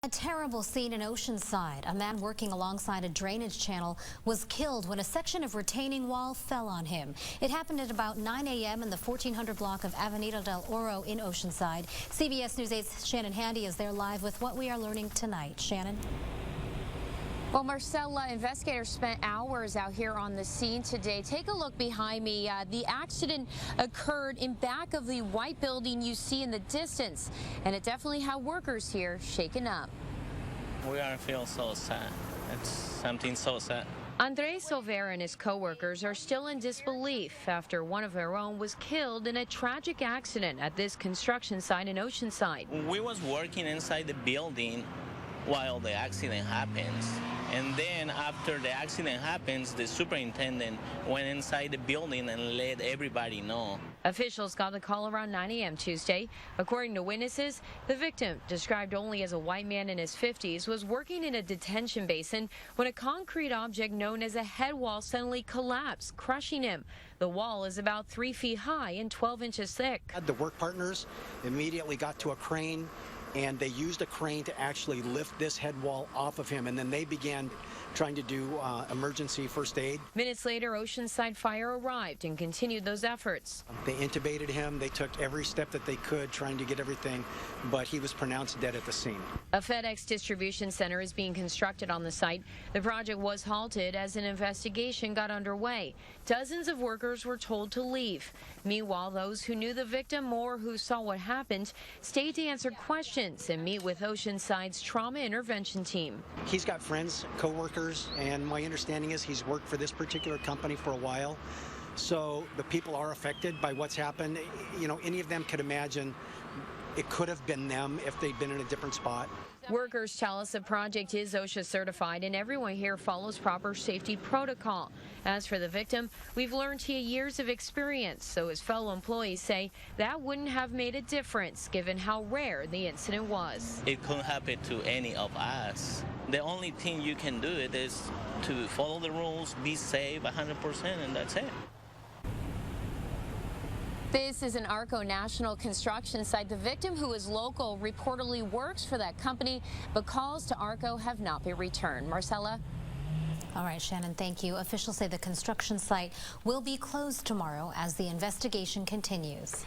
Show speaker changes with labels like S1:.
S1: A terrible scene in Oceanside. A man working alongside a drainage channel was killed when a section of retaining wall fell on him. It happened at about 9 a.m. in the 1400 block of Avenida del Oro in Oceanside. CBS News 8's Shannon Handy is there live with what we are learning tonight. Shannon?
S2: Well, Marcella, investigators spent hours out here on the scene today. Take a look behind me. The accident occurred in back of the white building you see in the distance, and it definitely had workers here shaken up.
S3: We are feel so sad. It's something so sad.
S2: Andres Silvera and his co-workers are still in disbelief after one of their own was killed in a tragic accident at this construction site in Oceanside.
S3: We was working inside the building while the accident happens. And then after the accident happens, the superintendent went inside the building and let everybody know.
S2: Officials got the call around 9 a.m. Tuesday. According to witnesses, the victim, described only as a white man in his 50s, was working in a detention basin when a concrete object known as a head wall suddenly collapsed, crushing him. The wall is about 3 feet high and 12 inches thick.
S4: The work partners immediately got to a crane, and they used a crane to actually lift this head wall off of him, and then they began trying to do emergency first aid.
S2: Minutes later, Oceanside Fire arrived and continued those efforts.
S4: They intubated him. They took every step that they could trying to get everything, but he was pronounced dead at the scene.
S2: A FedEx distribution center is being constructed on the site. The project was halted as an investigation got underway. Dozens of workers were told to leave. Meanwhile, those who knew the victim or who saw what happened stayed to answer questions and meet with Oceanside's trauma intervention team.
S4: He's got friends, co-workers, and my understanding is he's worked for this particular company for a while. So the people are affected by what's happened. You know, any of them could imagine it could have been them if they'd been in a different spot.
S2: Workers tell us the project is OSHA certified and everyone here follows proper safety protocol. As for the victim, we've learned he had years of experience, so his fellow employees say that wouldn't have made a difference given how rare the incident was.
S3: It couldn't happen to any of us. The only thing you can do it is to follow the rules, be safe 100%, and that's it.
S2: This is an Arco National construction site. The victim, who is local, reportedly works for that company, but calls to Arco have not been returned. Marcella?
S1: All right, Shannon, thank you. Officials say the construction site will be closed tomorrow as the investigation continues.